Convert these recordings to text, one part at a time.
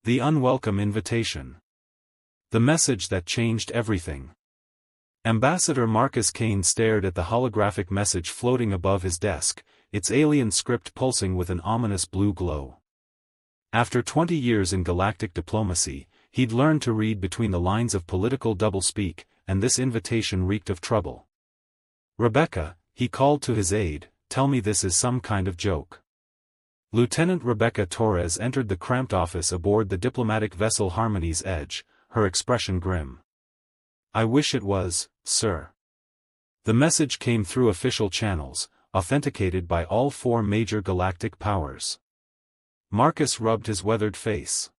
The unwelcome invitation. The message that changed everything. Ambassador Marcus Kane stared at the holographic message floating above his desk, its alien script pulsing with an ominous blue glow. After 20 years in galactic diplomacy, he'd learned to read between the lines of political doublespeak, and this invitation reeked of trouble. "Rebecca," he called to his aide, "tell me this is some kind of joke." Lieutenant Rebecca Torres entered the cramped office aboard the diplomatic vessel Harmony's Edge, her expression grim. "I wish it was, sir." The message came through official channels, authenticated by all 4 major galactic powers. Marcus rubbed his weathered face.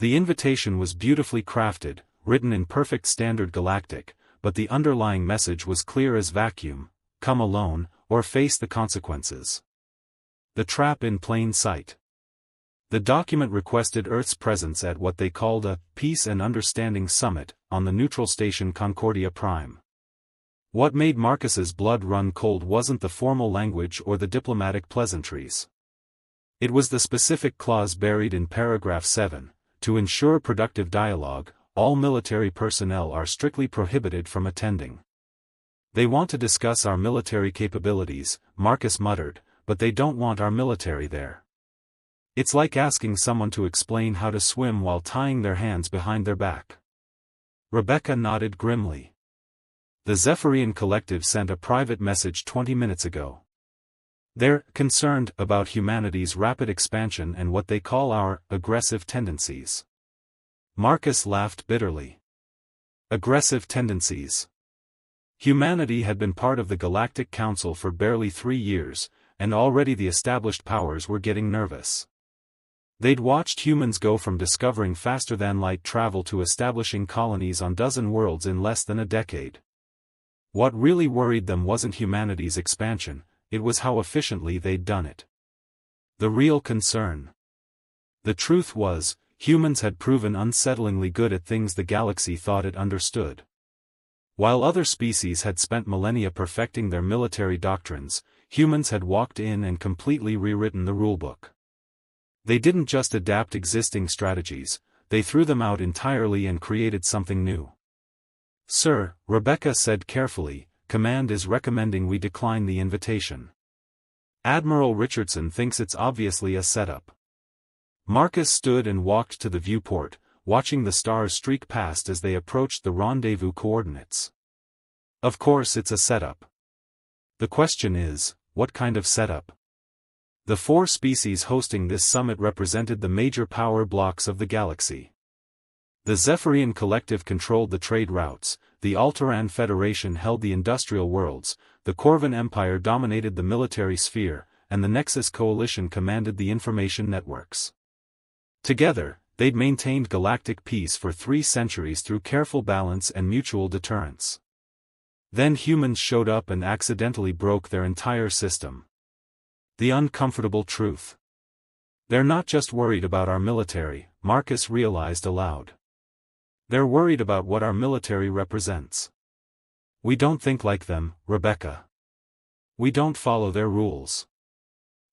The invitation was beautifully crafted, written in perfect standard galactic, but the underlying message was clear as vacuum: come alone, or face the consequences. The trap in plain sight. The document requested Earth's presence at what they called a Peace and Understanding Summit on the neutral station Concordia Prime. What made Marcus's blood run cold wasn't the formal language or the diplomatic pleasantries. It was the specific clause buried in paragraph 7, to ensure productive dialogue, all military personnel are strictly prohibited from attending. "They want to discuss our military capabilities," Marcus muttered, "but they don't want our military there." It's like asking someone to explain how to swim while tying their hands behind their back. Rebecca nodded grimly. The Zephyrian Collective sent a private message 20 minutes ago. They're concerned about humanity's rapid expansion and what they call our aggressive tendencies. Marcus laughed bitterly. Aggressive tendencies. Humanity had been part of the Galactic Council for barely 3 years, and already the established powers were getting nervous. They'd watched humans go from discovering faster-than-light travel to establishing colonies on dozen worlds in less than a decade. What really worried them wasn't humanity's expansion, it was how efficiently they'd done it. The real concern. The truth was, humans had proven unsettlingly good at things the galaxy thought it understood. While other species had spent millennia perfecting their military doctrines, humans had walked in and completely rewritten the rulebook. They didn't just adapt existing strategies, they threw them out entirely and created something new. "Sir," Rebecca said carefully, "Command is recommending we decline the invitation. Admiral Richardson thinks it's obviously a setup." Marcus stood and walked to the viewport, watching the stars streak past as they approached the rendezvous coordinates. "Of course it's a setup. The question is, what kind of setup?" The 4 species hosting this summit represented the major power blocks of the galaxy. The Zephyrian Collective controlled the trade routes, the Altaran Federation held the industrial worlds, the Corvan Empire dominated the military sphere, and the Nexus Coalition commanded the information networks. Together, they'd maintained galactic peace for 3 centuries through careful balance and mutual deterrence. Then humans showed up and accidentally broke their entire system. The uncomfortable truth. "They're not just worried about our military," Marcus realized aloud. "They're worried about what our military represents. We don't think like them, Rebecca. We don't follow their rules."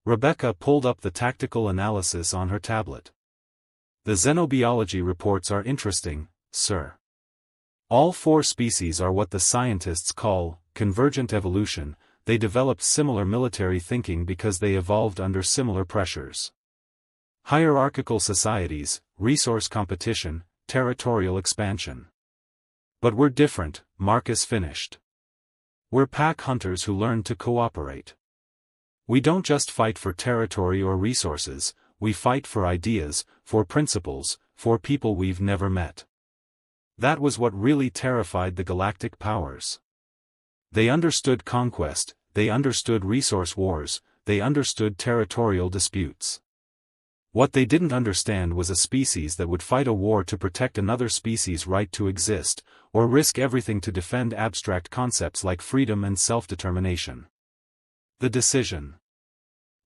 Rebecca pulled up the tactical analysis on her tablet. "The xenobiology reports are interesting, sir. All 4 species are what the scientists call convergent evolution. They developed similar military thinking because they evolved under similar pressures. Hierarchical societies, resource competition, territorial expansion. But we're different," Marcus finished. "We're pack hunters who learn to cooperate. We don't just fight for territory or resources, we fight for ideas, for principles, for people we've never met." That was what really terrified the galactic powers. They understood conquest, they understood resource wars, they understood territorial disputes. What they didn't understand was a species that would fight a war to protect another species' right to exist, or risk everything to defend abstract concepts like freedom and self-determination. The decision.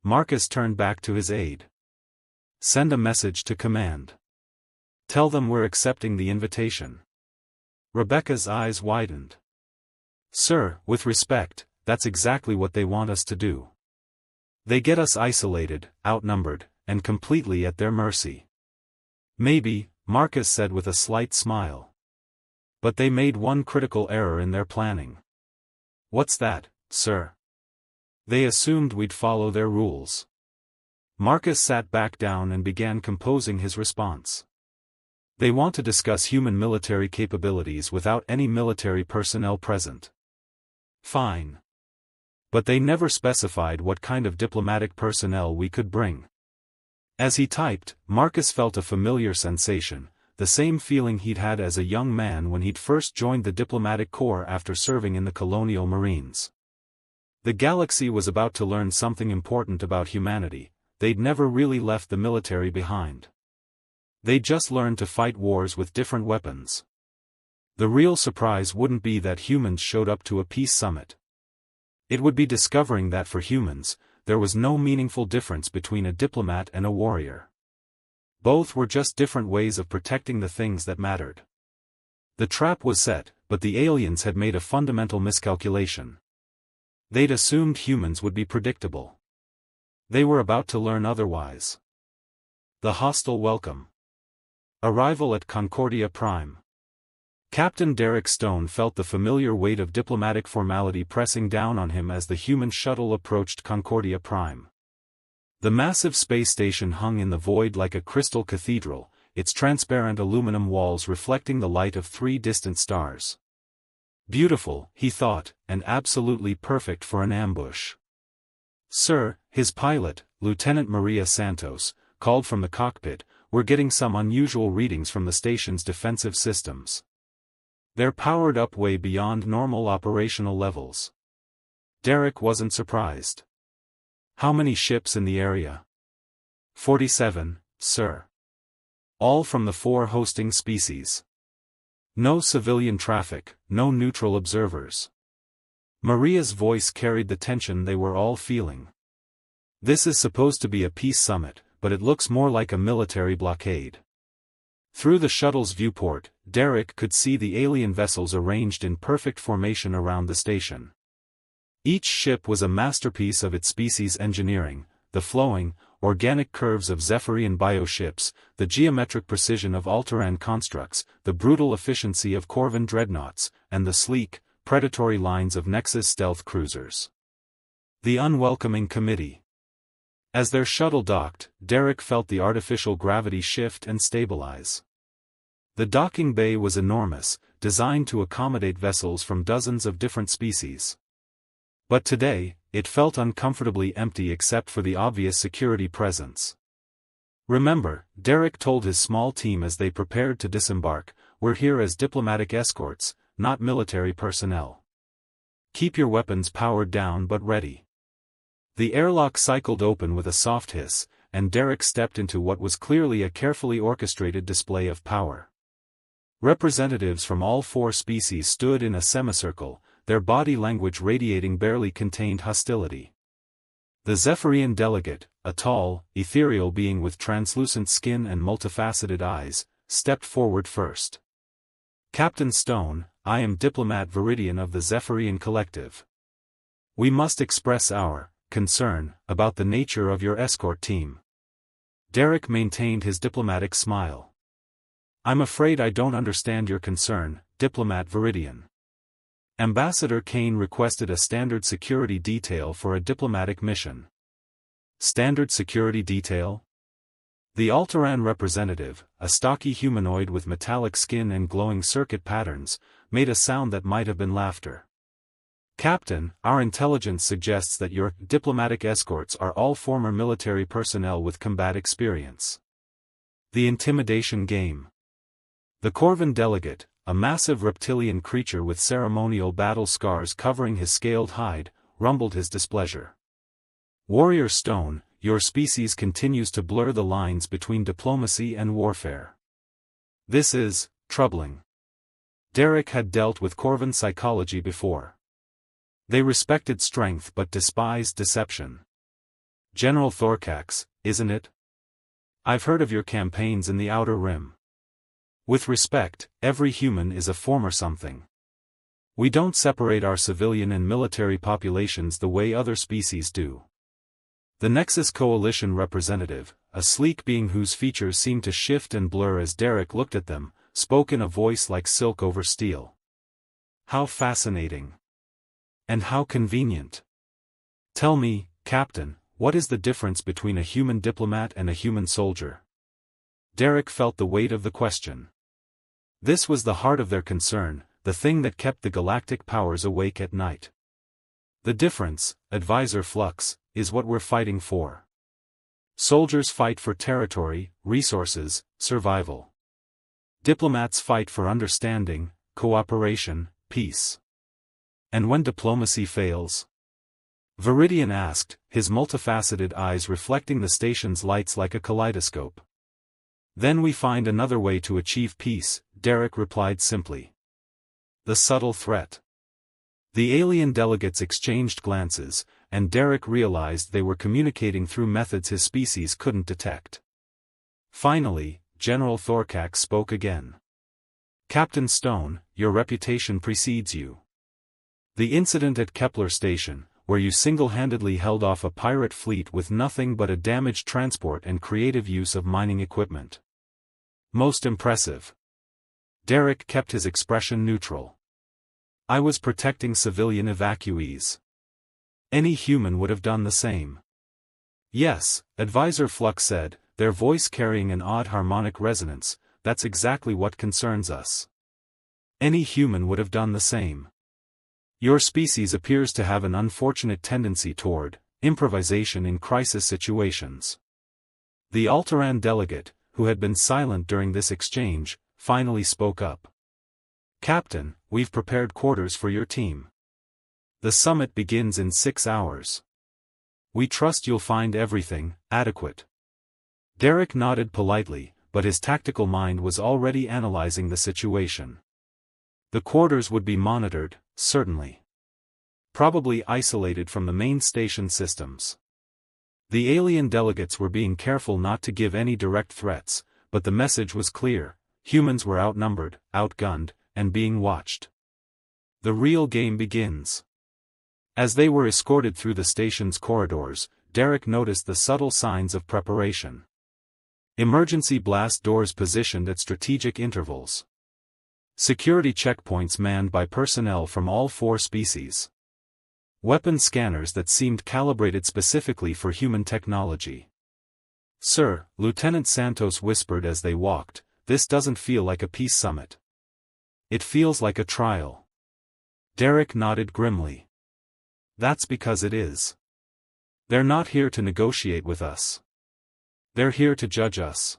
Marcus turned back to his aide. "Send a message to command. Tell them we're accepting the invitation." Rebecca's eyes widened. "Sir, with respect, that's exactly what they want us to do. They get us isolated, outnumbered, and completely at their mercy. Maybe, Marcus said with a slight smile. But they made one critical error in their planning. What's that, sir? They assumed we'd follow their rules. Marcus sat back down and began composing his response. They want to discuss human military capabilities without any military personnel present. Fine. But they never specified what kind of diplomatic personnel we could bring. As he typed, Marcus felt a familiar sensation, the same feeling he'd had as a young man when he'd first joined the diplomatic corps after serving in the colonial marines. The galaxy was about to learn something important about humanity. They'd never really left the military behind. They'd just learned to fight wars with different weapons. The real surprise wouldn't be that humans showed up to a peace summit. It would be discovering that for humans, there was no meaningful difference between a diplomat and a warrior. Both were just different ways of protecting the things that mattered. The trap was set, but the aliens had made a fundamental miscalculation. They'd assumed humans would be predictable. They were about to learn otherwise. The hostile welcome. Arrival at Concordia Prime. Captain Derek Stone felt the familiar weight of diplomatic formality pressing down on him as the human shuttle approached Concordia Prime. The massive space station hung in the void like a crystal cathedral, its transparent aluminum walls reflecting the light of 3 distant stars. Beautiful, he thought, and absolutely perfect for an ambush. Sir, his pilot, Lieutenant Maria Santos, called from the cockpit, "We're getting some unusual readings from the station's defensive systems. They're powered up way beyond normal operational levels." Derek wasn't surprised. "How many ships in the area?" 47, sir. All from the 4 hosting species. No civilian traffic, no neutral observers. Maria's voice carried the tension they were all feeling. "This is supposed to be a peace summit, but it looks more like a military blockade." Through the shuttle's viewport, Derek could see the alien vessels arranged in perfect formation around the station. Each ship was a masterpiece of its species' engineering, the flowing, organic curves of Zephyrian bioships, the geometric precision of Altaran constructs, the brutal efficiency of Corvin dreadnoughts, and the sleek, predatory lines of Nexus stealth cruisers. The unwelcoming committee. As their shuttle docked, Derek felt the artificial gravity shift and stabilize. The docking bay was enormous, designed to accommodate vessels from dozens of different species. But today, it felt uncomfortably empty except for the obvious security presence. "Remember," Derek told his small team as they prepared to disembark, "we're here as diplomatic escorts, not military personnel. Keep your weapons powered down but ready." The airlock cycled open with a soft hiss, and Derek stepped into what was clearly a carefully orchestrated display of power. Representatives from all 4 species stood in a semicircle, their body language radiating barely contained hostility. The Zephyrian delegate, a tall, ethereal being with translucent skin and multifaceted eyes, stepped forward first. "Captain Stone, I am Diplomat Viridian of the Zephyrian Collective. We must express our concern about the nature of your escort team." Derek maintained his diplomatic smile. "I'm afraid I don't understand your concern, Diplomat Viridian. Ambassador Kane requested a standard security detail for a diplomatic mission." "Standard security detail?" The Altaran representative, a stocky humanoid with metallic skin and glowing circuit patterns, made a sound that might have been laughter. "Captain, our intelligence suggests that your diplomatic escorts are all former military personnel with combat experience." The intimidation game. The Corvin delegate, a massive reptilian creature with ceremonial battle scars covering his scaled hide, rumbled his displeasure. "Warrior Stone, your species continues to blur the lines between diplomacy and warfare. This is troubling." Derek had dealt with Corvin psychology before. They respected strength but despised deception. "General Thorcax, isn't it? I've heard of your campaigns in the Outer Rim. With respect, every human is a former something. We don't separate our civilian and military populations the way other species do." The Nexus Coalition representative, a sleek being whose features seemed to shift and blur as Derek looked at them, spoke in a voice like silk over steel. "How fascinating. And how convenient. Tell me, Captain, what is the difference between a human diplomat and a human soldier?" Derek felt the weight of the question. This was the heart of their concern, the thing that kept the galactic powers awake at night. "The difference, Advisor Flux, is what we're fighting for. Soldiers fight for territory, resources, survival. Diplomats fight for understanding, cooperation, peace. And when diplomacy fails?" Viridian asked, his multifaceted eyes reflecting the station's lights like a kaleidoscope. "Then we find another way to achieve peace," Derek replied simply. "The subtle threat." The alien delegates exchanged glances, and Derek realized they were communicating through methods his species couldn't detect. Finally, General Thorcax spoke again. "Captain Stone, your reputation precedes you. The incident at Kepler Station, where you single-handedly held off a pirate fleet with nothing but a damaged transport and creative use of mining equipment. Most impressive." Derek kept his expression neutral. "I was protecting civilian evacuees. Any human would have done the same." "Yes," Advisor Flux said, their voice carrying an odd harmonic resonance, "that's exactly what concerns us. Any human would have done the same. Your species appears to have an unfortunate tendency toward improvisation in crisis situations." The Alteran delegate, who had been silent during this exchange, finally spoke up. "Captain, we've prepared quarters for your team. The summit begins in 6 hours. We trust you'll find everything adequate." Derek nodded politely, but his tactical mind was already analyzing the situation. The quarters would be monitored, certainly. Probably isolated from the main station systems. The alien delegates were being careful not to give any direct threats, but the message was clear: humans were outnumbered, outgunned, and being watched. The real game begins. As they were escorted through the station's corridors, Derek noticed the subtle signs of preparation. Emergency blast doors positioned at strategic intervals. Security checkpoints manned by personnel from all 4 species. Weapon scanners that seemed calibrated specifically for human technology. "Sir," Lieutenant Santos whispered as they walked, "this doesn't feel like a peace summit. It feels like a trial." Derek nodded grimly. "That's because it is. They're not here to negotiate with us. They're here to judge us."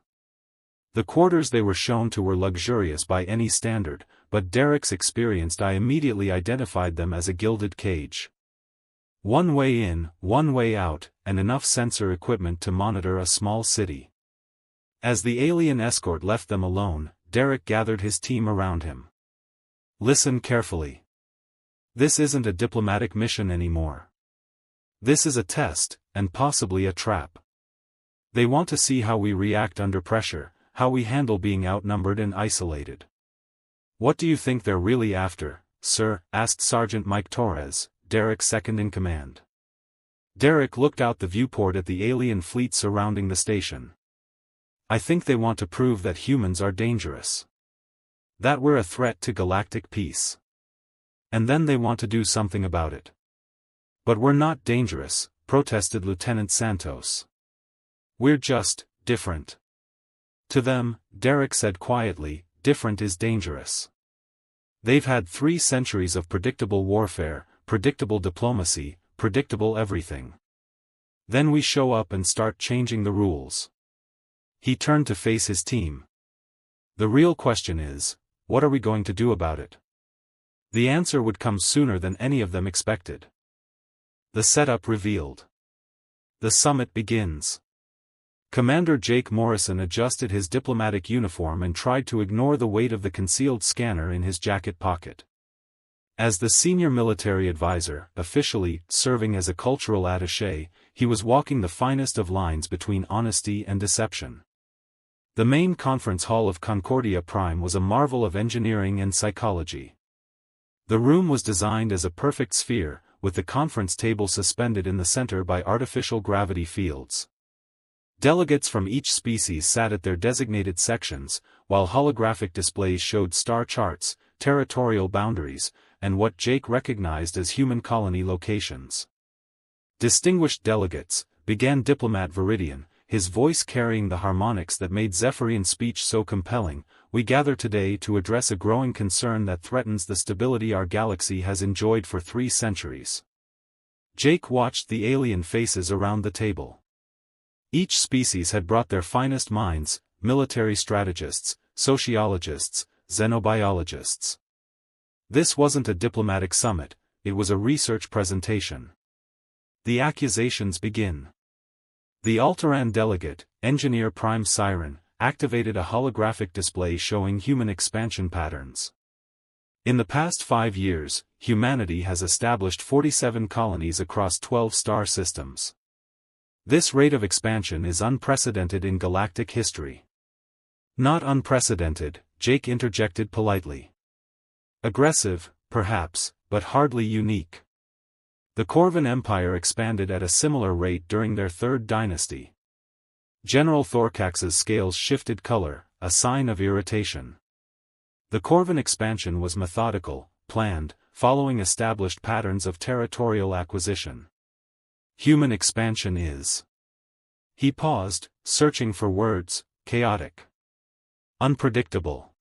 The quarters they were shown to were luxurious by any standard, but Derek's experienced eye immediately identified them as a gilded cage. One way in, one way out, and enough sensor equipment to monitor a small city. As the alien escort left them alone, Derek gathered his team around him. "Listen carefully. This isn't a diplomatic mission anymore. This is a test, and possibly a trap. They want to see how we react under pressure, how we handle being outnumbered and isolated." "What do you think they're really after, sir?" asked Sergeant Mike Torres, Derek's second-in-command. Derek looked out the viewport at the alien fleet surrounding the station. "I think they want to prove that humans are dangerous. That we're a threat to galactic peace. And then they want to do something about it." "But we're not dangerous," protested Lieutenant Santos. "We're just different." To them, Derek said quietly, different is dangerous. They've had 3 centuries of predictable warfare, predictable diplomacy, predictable everything. Then we show up and start changing the rules. He turned to face his team. "The real question is, what are we going to do about it?" The answer would come sooner than any of them expected. The setup revealed. The summit begins. Commander Jake Morrison adjusted his diplomatic uniform and tried to ignore the weight of the concealed scanner in his jacket pocket. As the senior military advisor, officially serving as a cultural attaché, he was walking the finest of lines between honesty and deception. The main conference hall of Concordia Prime was a marvel of engineering and psychology. The room was designed as a perfect sphere, with the conference table suspended in the center by artificial gravity fields. Delegates from each species sat at their designated sections, while holographic displays showed star charts, territorial boundaries, and what Jake recognized as human colony locations. "Distinguished delegates," began Diplomat Viridian, his voice carrying the harmonics that made Zephyrian's speech so compelling, "we gather today to address a growing concern that threatens the stability our galaxy has enjoyed for 3 centuries. Jake watched the alien faces around the table. Each species had brought their finest minds, military strategists, sociologists, xenobiologists. This wasn't a diplomatic summit, it was a research presentation. The accusations begin. The Altaran delegate, Engineer Prime Siren, activated a holographic display showing human expansion patterns. In the past 5 years, humanity has established 47 colonies across 12 star systems. This rate of expansion is unprecedented in galactic history. Not unprecedented, Jake interjected politely. Aggressive, perhaps, but hardly unique. The Corvan Empire expanded at a similar rate during their 3rd dynasty. General Thorcax's scales shifted color, a sign of irritation. The Corvan expansion was methodical, planned, following established patterns of territorial acquisition. Human expansion is. He paused, searching for words, chaotic. Unpredictable.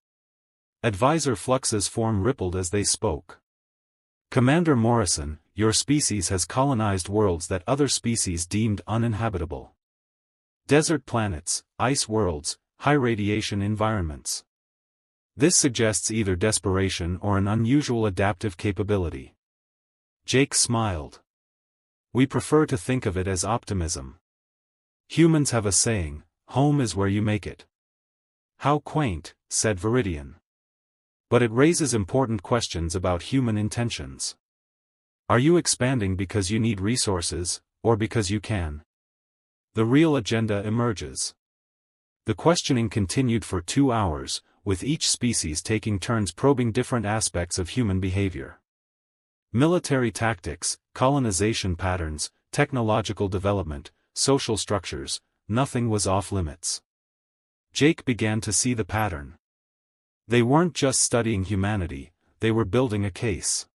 Advisor Flux's form rippled as they spoke. Commander Morrison, your species has colonized worlds that other species deemed uninhabitable. Desert planets, ice worlds, high-radiation environments. This suggests either desperation or an unusual adaptive capability. Jake smiled. We prefer to think of it as optimism. Humans have a saying, home is where you make it. How quaint, said Viridian. But it raises important questions about human intentions. Are you expanding because you need resources, or because you can? The real agenda emerges. The questioning continued for 2 hours, with each species taking turns probing different aspects of human behavior. Military tactics, colonization patterns, technological development, social structures, nothing was off limits. Jake began to see the pattern. They weren't just studying humanity, they were building a case.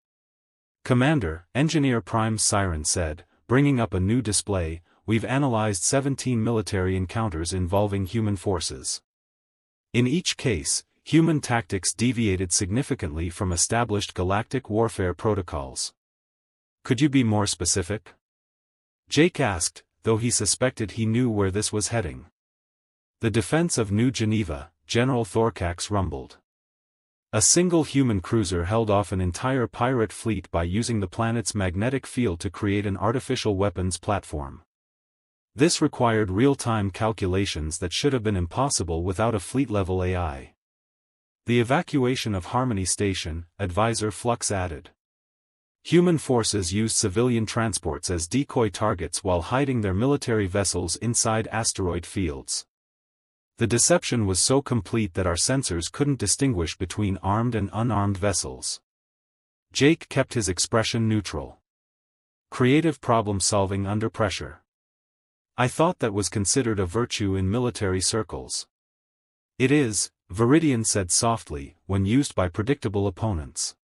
Commander, Engineer Prime Siren said, bringing up a new display, we've analyzed 17 military encounters involving human forces. In each case, human tactics deviated significantly from established galactic warfare protocols. Could you be more specific? Jake asked, though he suspected he knew where this was heading. The defense of New Geneva, General Thorcax rumbled. A single human cruiser held off an entire pirate fleet by using the planet's magnetic field to create an artificial weapons platform. This required real-time calculations that should have been impossible without a fleet-level AI. The evacuation of Harmony Station, Advisor Flux added. Human forces used civilian transports as decoy targets while hiding their military vessels inside asteroid fields. The deception was so complete that our sensors couldn't distinguish between armed and unarmed vessels. Jake kept his expression neutral. Creative problem-solving under pressure. I thought that was considered a virtue in military circles. It is, Viridian said softly, when used by predictable opponents.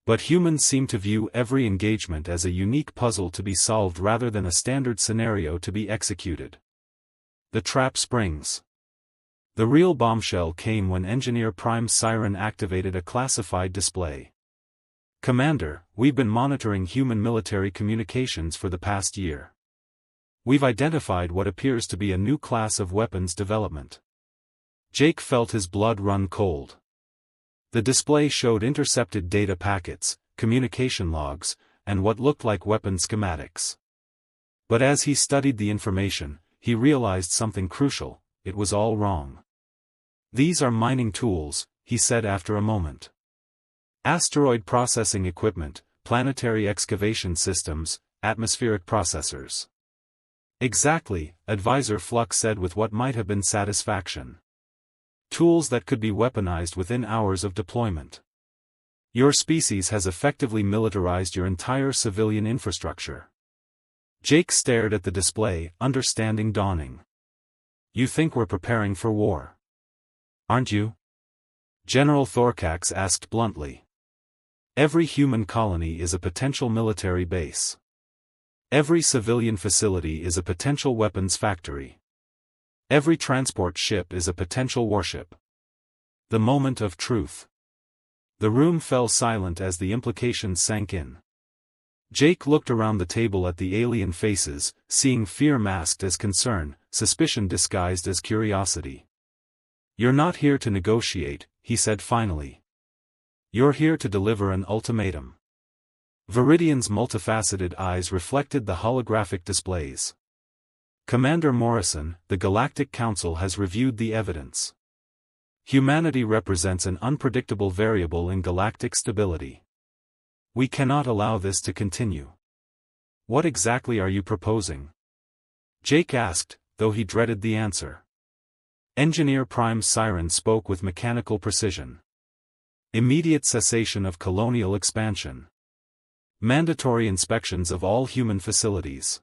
But humans seem to view every engagement as a unique puzzle to be solved rather than a standard scenario to be executed. The trap springs. The real bombshell came when Engineer Prime Siren activated a classified display. Commander, we've been monitoring human military communications for the past year. We've identified what appears to be a new class of weapons development. Jake felt his blood run cold. The display showed intercepted data packets, communication logs, and what looked like weapon schematics. But as he studied the information, he realized something crucial: it was all wrong. These are mining tools, he said after a moment. Asteroid processing equipment, planetary excavation systems, atmospheric processors. Exactly, Advisor Flux said with what might have been satisfaction. Tools that could be weaponized within hours of deployment. Your species has effectively militarized your entire civilian infrastructure. Jake stared at the display, understanding dawning. You think we're preparing for war? Aren't you? General Thorkax asked bluntly. Every human colony is a potential military base. Every civilian facility is a potential weapons factory. Every transport ship is a potential warship. The moment of truth. The room fell silent as the implications sank in. Jake looked around the table at the alien faces, seeing fear masked as concern, suspicion disguised as curiosity. You're not here to negotiate, he said finally. You're here to deliver an ultimatum. Viridian's multifaceted eyes reflected the holographic displays. Commander Morrison, the Galactic Council has reviewed the evidence. Humanity represents an unpredictable variable in galactic stability. We cannot allow this to continue. What exactly are you proposing? Jake asked, though he dreaded the answer. Engineer Prime Siren spoke with mechanical precision. Immediate cessation of colonial expansion. Mandatory inspections of all human facilities.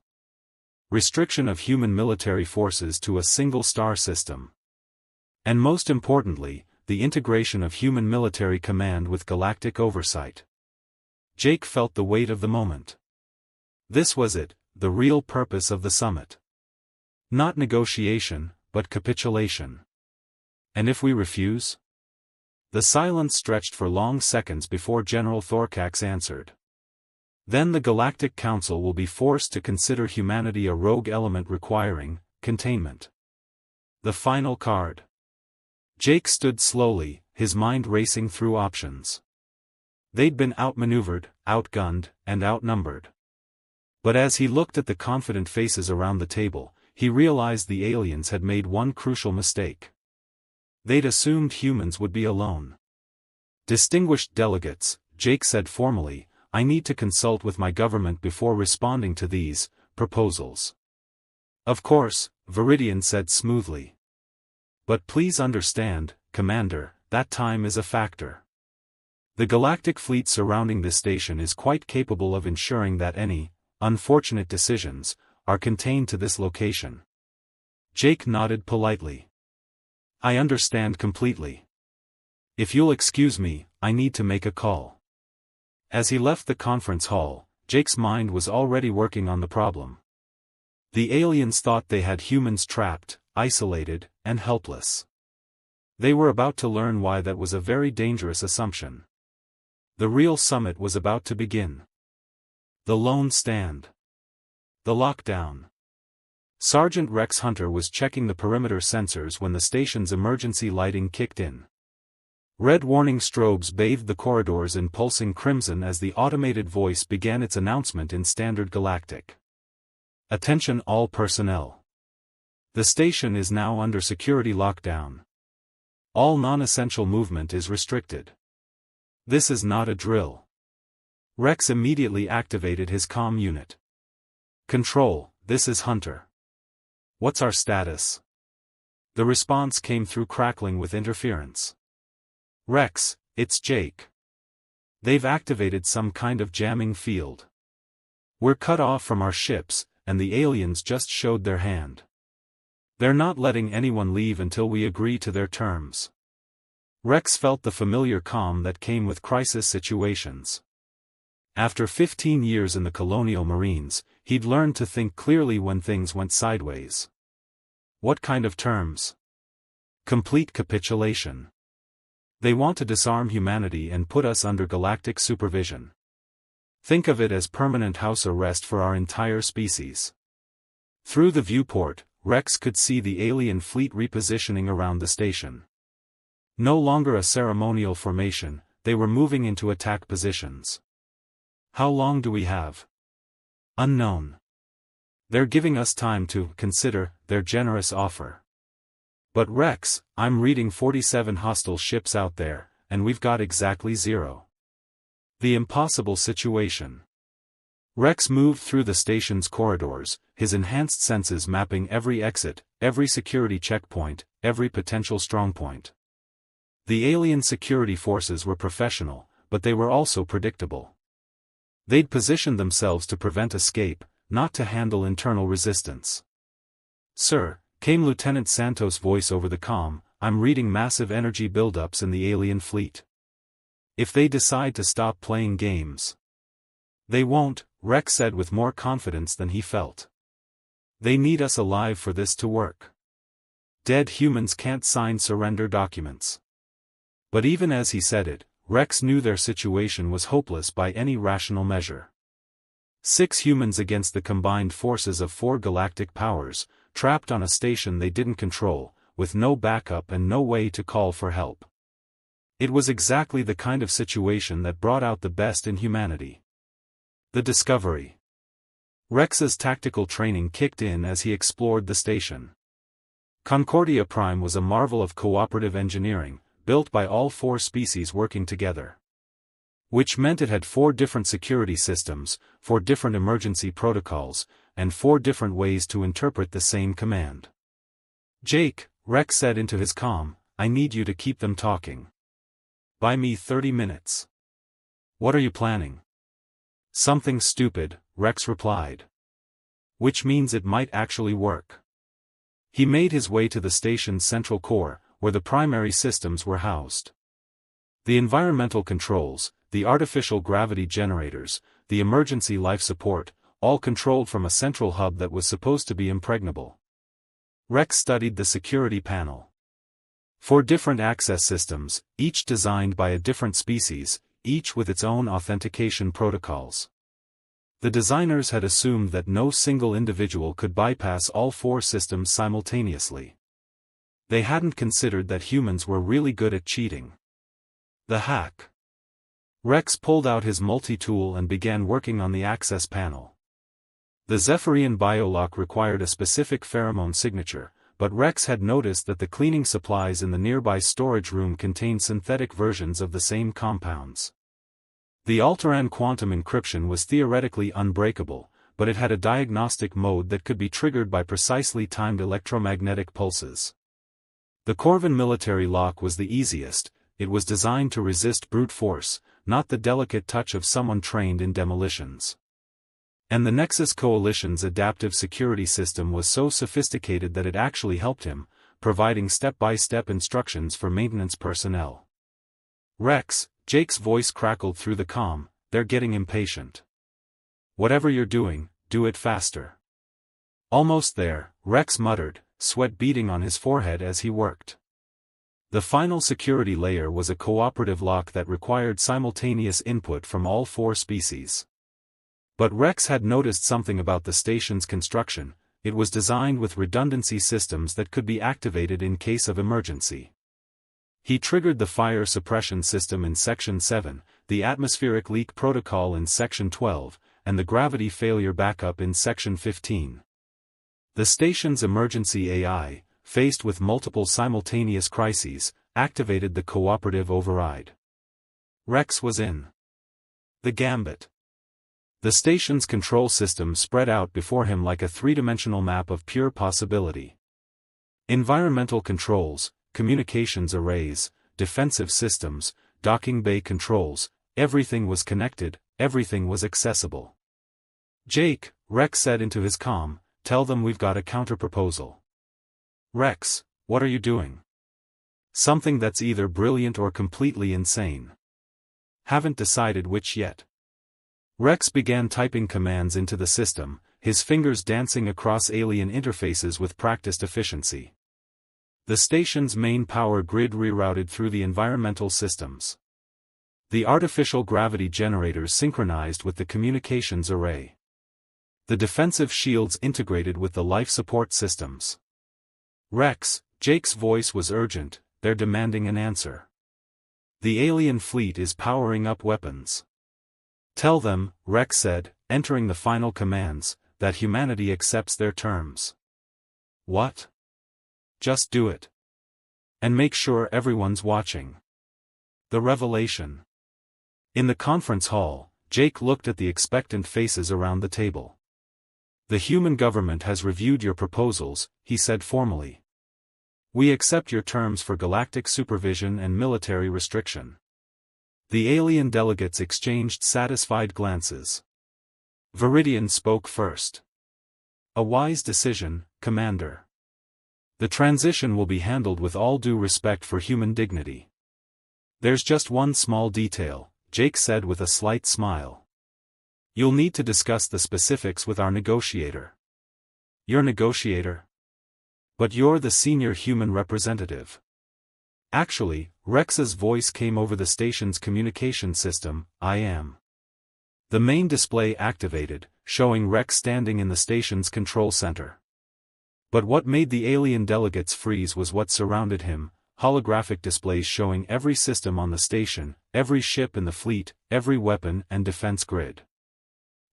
Restriction of human military forces to a single star system. And most importantly, the integration of human military command with galactic oversight. Jake felt the weight of the moment. This was it, the real purpose of the summit. Not negotiation, but capitulation. And if we refuse? The silence stretched for long seconds before General Thorkax answered. Then the Galactic Council will be forced to consider humanity a rogue element requiring containment. The final card. Jake stood slowly, his mind racing through options. They'd been outmaneuvered, outgunned, and outnumbered. But as he looked at the confident faces around the table, he realized the aliens had made one crucial mistake. They'd assumed humans would be alone. Distinguished delegates, Jake said formally, I need to consult with my government before responding to these proposals. Of course, Viridian said smoothly. But please understand, Commander, that time is a factor. The galactic fleet surrounding this station is quite capable of ensuring that any unfortunate decisions are contained to this location. Jake nodded politely. I understand completely. If you'll excuse me, I need to make a call. As he left the conference hall, Jake's mind was already working on the problem. The aliens thought they had humans trapped, isolated, and helpless. They were about to learn why that was a very dangerous assumption. The real summit was about to begin. The lone stand. The lockdown. Sergeant Rex Hunter was checking the perimeter sensors when the station's emergency lighting kicked in. Red warning strobes bathed the corridors in pulsing crimson as the automated voice began its announcement in Standard Galactic. Attention all personnel. The station is now under security lockdown. All non-essential movement is restricted. This is not a drill. Rex immediately activated his comm unit. Control, this is Hunter. What's our status? The response came through crackling with interference. Rex, it's Jake. They've activated some kind of jamming field. We're cut off from our ships, and the aliens just showed their hand. They're not letting anyone leave until we agree to their terms. Rex felt the familiar calm that came with crisis situations. After 15 years in the Colonial Marines, he'd learned to think clearly when things went sideways. What kind of terms? Complete capitulation. They want to disarm humanity and put us under galactic supervision. Think of it as permanent house arrest for our entire species. Through the viewport, Rex could see the alien fleet repositioning around the station. No longer a ceremonial formation, they were moving into attack positions. How long do we have? Unknown. They're giving us time to consider their generous offer. But Rex, I'm reading 47 hostile ships out there, and we've got exactly 0. The impossible situation. Rex moved through the station's corridors, his enhanced senses mapping every exit, every security checkpoint, every potential strongpoint. The alien security forces were professional, but they were also predictable. They'd positioned themselves to prevent escape, not to handle internal resistance. Sir, came Lieutenant Santos' voice over the comm. "I'm reading massive energy buildups in the alien fleet. If they decide to stop playing games..." "They won't," Rex said with more confidence than he felt. "They need us alive for this to work. Dead humans can't sign surrender documents." But even as he said it, Rex knew their situation was hopeless by any rational measure. 6 humans against the combined forces of 4 galactic powers, trapped on a station they didn't control, with no backup and no way to call for help. It was exactly the kind of situation that brought out the best in humanity. The Discovery. Rex's tactical training kicked in as he explored the station. Concordia Prime was a marvel of cooperative engineering, built by all 4 species working together. Which meant it had 4 different security systems, 4 different emergency protocols, and 4 different ways to interpret the same command. "Jake," Rex said into his comm, "I need you to keep them talking. Buy me 30 minutes. "What are you planning?" "Something stupid," Rex replied. "Which means it might actually work." He made his way to the station's central core, where the primary systems were housed. The environmental controls, the artificial gravity generators, the emergency life support, all controlled from a central hub that was supposed to be impregnable. Rex studied the security panel. 4 different access systems, each designed by a different species, each with its own authentication protocols. The designers had assumed that no single individual could bypass all 4 systems simultaneously. They hadn't considered that humans were really good at cheating. The hack. Rex pulled out his multi-tool and began working on the access panel. The Zephyrian biolock required a specific pheromone signature, but Rex had noticed that the cleaning supplies in the nearby storage room contained synthetic versions of the same compounds. The Altaran quantum encryption was theoretically unbreakable, but it had a diagnostic mode that could be triggered by precisely timed electromagnetic pulses. The Corvin military lock was the easiest. It was designed to resist brute force, not the delicate touch of someone trained in demolitions. And the Nexus Coalition's adaptive security system was so sophisticated that it actually helped him, providing step-by-step instructions for maintenance personnel. "Rex," Jake's voice crackled through the comm, "they're getting impatient. Whatever you're doing, do it faster." "Almost there," Rex muttered, sweat beading on his forehead as he worked. The final security layer was a cooperative lock that required simultaneous input from all 4 species. But Rex had noticed something about the station's construction. It was designed with redundancy systems that could be activated in case of emergency. He triggered the fire suppression system in Section 7, the atmospheric leak protocol in Section 12, and the gravity failure backup in Section 15. The station's emergency AI, faced with multiple simultaneous crises, activated the cooperative override. Rex was in the gambit. The station's control system spread out before him like a 3-dimensional map of pure possibility. Environmental controls, communications arrays, defensive systems, docking bay controls, everything was connected, everything was accessible. "Jake," Rex said into his comm, "tell them we've got a counterproposal." "Rex, what are you doing?" "Something that's either brilliant or completely insane." "Haven't decided which yet." Rex began typing commands into the system, his fingers dancing across alien interfaces with practiced efficiency. The station's main power grid rerouted through the environmental systems. The artificial gravity generators synchronized with the communications array. The defensive shields integrated with the life support systems. "Rex," Jake's voice was urgent, "they're demanding an answer. The alien fleet is powering up weapons. Tell them," Rex said, entering the final commands, "that humanity accepts their terms." "What?" "Just do it. And make sure everyone's watching." The revelation. In the conference hall, Jake looked at the expectant faces around the table. "The human government has reviewed your proposals," he said formally. "We accept your terms for galactic supervision and military restriction." The alien delegates exchanged satisfied glances. Viridian spoke first. "A wise decision, Commander. The transition will be handled with all due respect for human dignity. There's just one small detail, Jake said with a slight smile. You'll need to discuss the specifics with our negotiator. Your negotiator? But you're the senior human representative. Actually, Rex's voice came over the station's communication system. I am. The main display activated, showing Rex standing in the station's control center. But what made the alien delegates freeze was what surrounded him: holographic displays showing every system on the station, every ship in the fleet, every weapon and defense grid.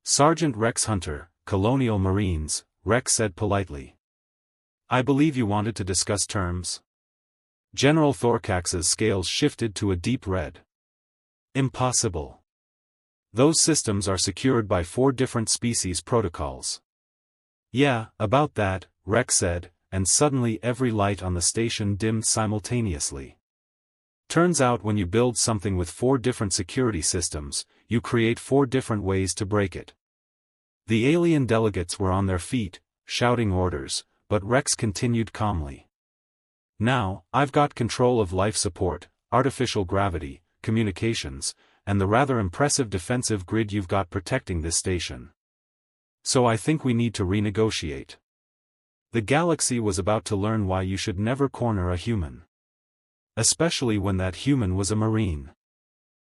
Sergeant Rex Hunter, Colonial Marines, Rex said politely. I believe you wanted to discuss terms? General Thorcax's scales shifted to a deep red. Impossible. Those systems are secured by 4 different species protocols. Yeah, about that, Rex said, and suddenly every light on the station dimmed simultaneously. Turns out when you build something with 4 different security systems, you create 4 different ways to break it. The alien delegates were on their feet, shouting orders, but Rex continued calmly. Now, I've got control of life support, artificial gravity, communications, and the rather impressive defensive grid you've got protecting this station. So I think we need to renegotiate. The galaxy was about to learn why you should never corner a human. Especially when that human was a Marine.